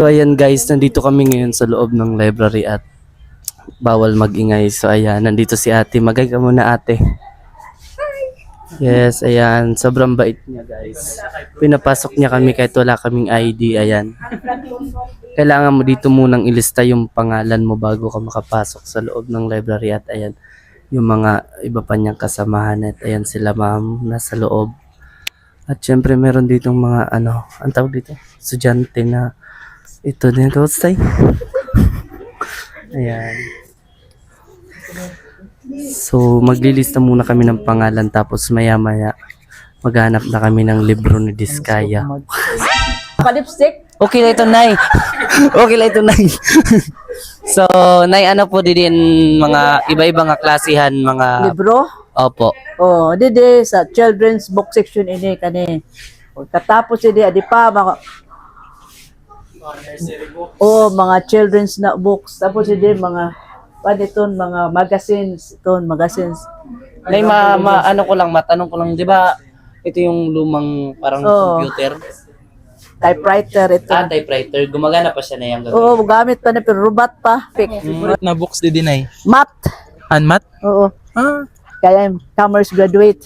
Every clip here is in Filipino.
So ayan guys, nandito kami ngayon sa loob ng library at bawal magingay. So ayan, nandito si ate. Magay ka muna ate. Yes, ayan. Sobrang bait niya guys. Pinapasok niya kami kahit wala kaming ID. Ayan. Kailangan mo dito munang ilista yung pangalan mo bago ka makapasok sa loob ng library. At ayan, yung mga iba pa niyang kasamahan. At ayan sila ma'am, nasa loob. At syempre meron ditong mga ang tawag dito? Estudyante na ito din. Tay. Ayan. So, maglilista muna kami ng pangalan tapos maya-maya maghanap na kami ng libro ni Diskaya. Pa-lipstick? Okay lang ito, Nay. Okay lang ito, Nay. So, Nay, ano po din mga iba-ibang klasihan, mga... Libro? Opo. Oh, didi sa children's book section ini kani. Katapos didi adi pa mga mga children's na books. Tapos didi mga paniton mga magazines. Nay, ano ko lang, matanong ko lang, di ba ito yung lumang parang computer? Typewriter ito. Typewriter. Gumagana pa siya na yung Oo, gamit pa na pero robot pa. Fake. Na books din ay. Math. Math? Oo. Ah, Kaya commerce graduate.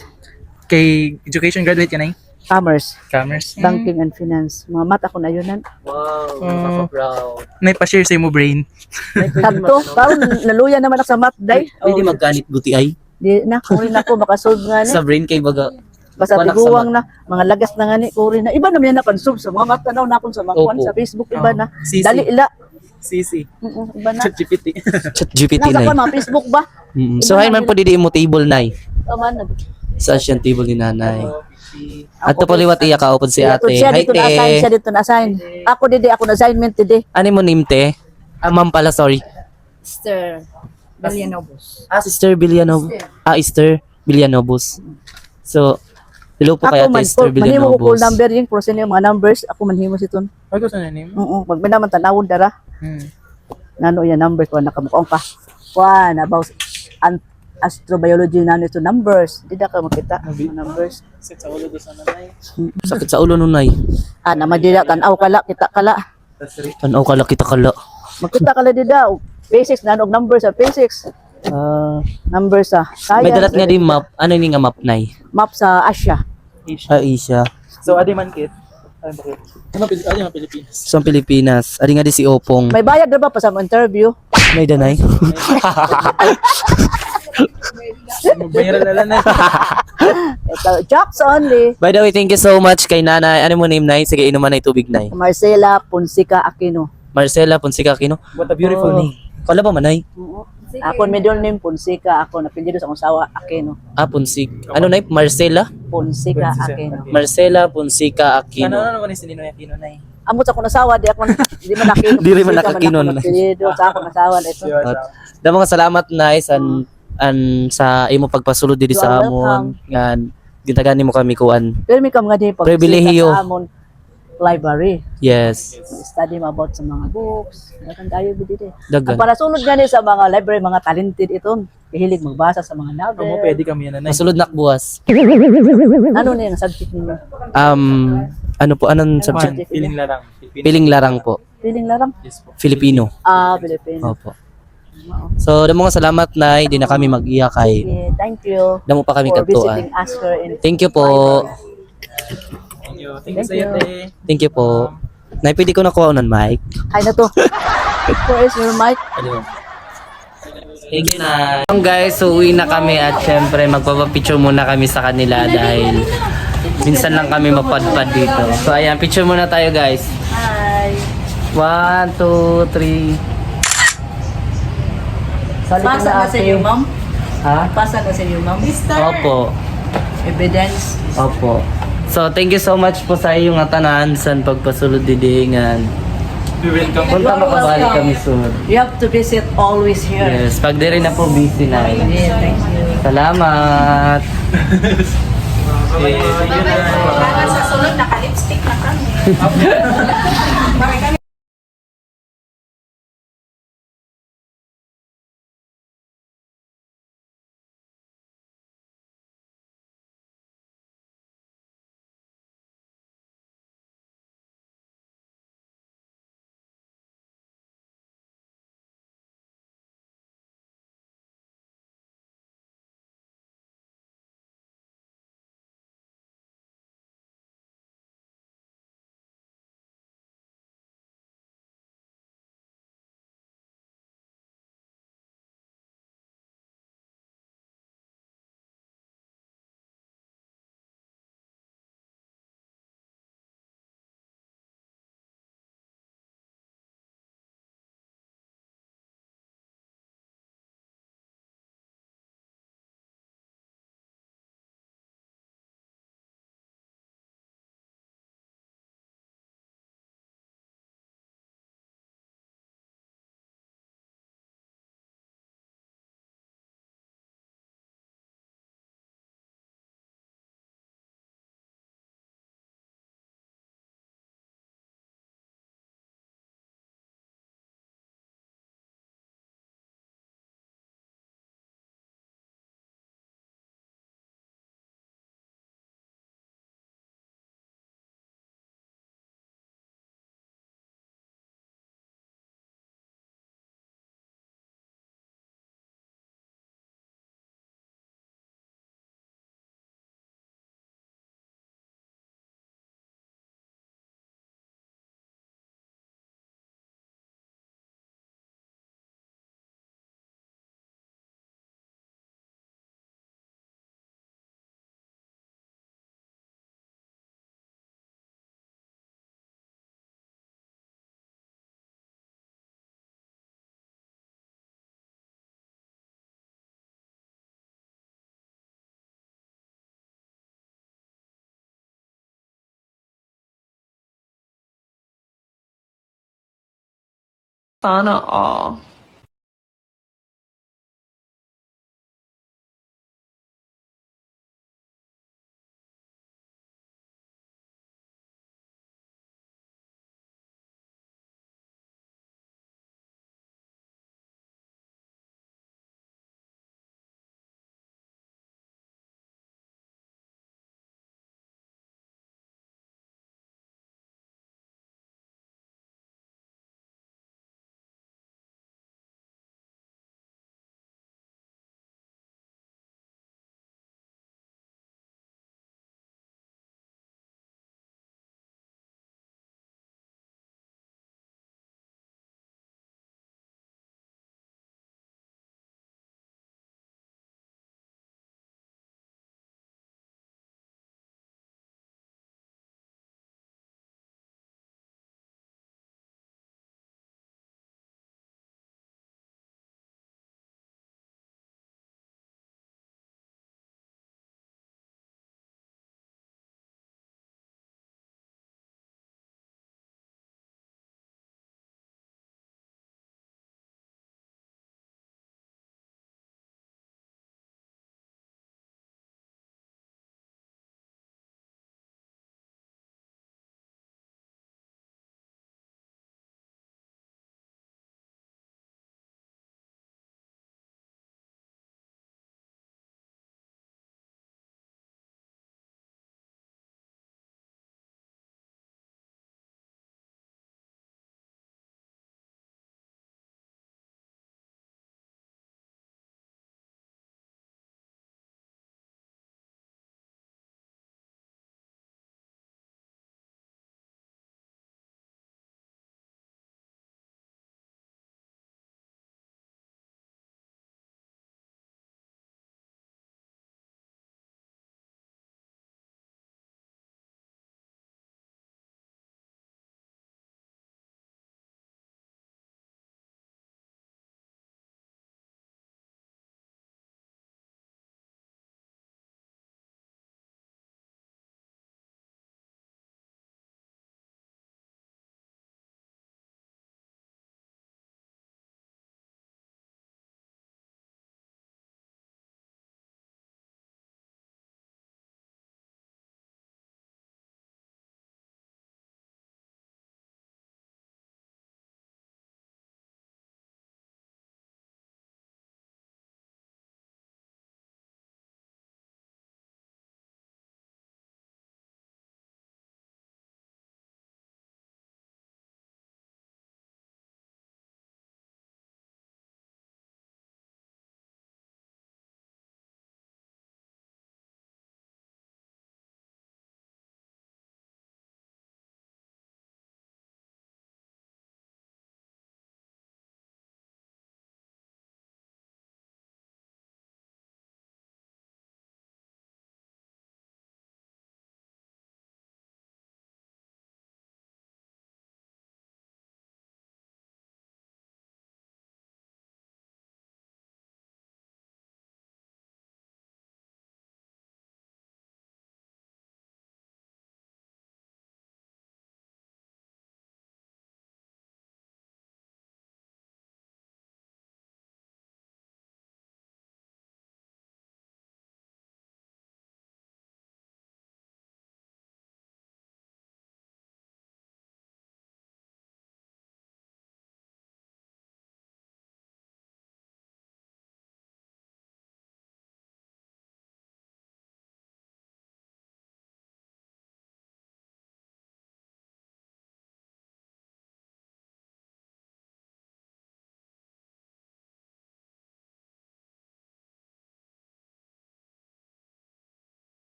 kay education graduate yan ay. Commerce. Commerce. Banking and finance. Mga math ako na yun. Wow, proud. Pa-share sa mo brain. Kanto. Parang naluya naman ako sa math day. Pwede magganit buti ay. Di na, kuri na ko makasolve nga ni. Sa brain kay baga. Basta Wanak tiguwang na, mga lagas na nga ni, kuri na. Iba naman yan na pansub sa mga matanaw na akong sa mga kwan Opo. sa Facebook, iba na. CC. Dali ila. CC. Iba na. ChatGPT. Chat GPT Nasa na. kwan mga Facebook ba? So, hay man po didi mo table na Tama na. sa siyang table ni nanay. At to poliwat iya ka upod si ate. Siya Hi dito na-assign, siya te. dito na-assign. Ako didi, ako na-assignment didi. Ano mo name te? Ma'am pala, sorry. Sister Villanobos. Sister Villanobos. Sister Villanobos. So, hello po kay Ako ate Sister manhimo ko Villanobos. number yung process yung mga numbers, ako manhimo si ton. Ano sa name? Oo, pag minaman tanawon dara. Nano yan number ko nakamukaon ka. Kwan about astrobiology nano ito numbers. Di da ka makita mga numbers. Sit sa ulo do sa nanay. Sakit sa ulo nunay. Naman dida tanaw kala kita kala. Tanaw kala kita kala. Makita kala dida. Basics nanog numbers sa basics. Numbers sa May science. dalat nga di map. Ano ni nga map nay? Map sa Asia. Asia. So, adi man kit. Adi man Pilipinas. Sa Pilipinas. Ari nga di si Opong. May bayad na ba pa sa mga interview? May danay. Magbayaran na lang na. Ito, jokes only. By the way, thank you so much kay nanay. Ano mo name nay? Sige, inuman na tubig nay. Marcela Ponsica Aquino. Marcela Ponsica Aquino. What a beautiful name. Kala ba manay? Ako middle name Ponsica, ako napindido sa akong sawa Aquino. Ponsig. Ano nay? Marcela? Ponsica Aquino. Marcela Ponsica Aquino. Ano ko ni sinino yung Aquino na Amot sa akong nasawa, di ako di man Aquino. Di rin man Ponsica Aquino, ako napindido sa akong nasawa ito. Da mga salamat nay sa imo pagpasulod diri You sa are amon. Ngan gintagani mo kami kuan. Pero may kam nga din pag Pribilehiyo. sa amon library. Yes. Study mo about sa mga books. Dagan tayo dito. Ang Dagan. para sulod gani sa mga library, mga talented iton. Kahilig magbasa sa mga novel. Kamo pwede kami yan nanay. Masulod nak buwas. Ano na yung subject ninyo? Ano po anong subject? Feeling larang. Piling larang po. Feeling larang? Yes po. Filipino. Filipino. Opo. So, damo nga salamat nay, di na kami mag-iya kay. Okay, thank you Damo pa kami for katuan. visiting us here in Thank you po. Thank you. Thank you sa iyo, te. Thank you po. Nay, pwede ko nakuha ng mic. Hi na to. Where is your mic? Thank you na. Guys, so uwi na kami at syempre magpapapicture muna kami sa kanila dahil minsan lang kami mapadpad dito. So ayan, picture muna tayo guys. Hi. 1, 2, 3. Pasa na sa iyo, ma'am? Ha? Pasa na sa iyo, ma'am? Opo. Evidence. Opo. So thank you so much po sa iyong tanan sa pagpasulod didingan. We welcome. Punta makabalik kami soon. You have to visit always here. Yes, pag di rin na po busy na. Yeah, thank you. Salamat. Okay, thank you na. Sa sulod, naka-lipstick na kami. Sana all.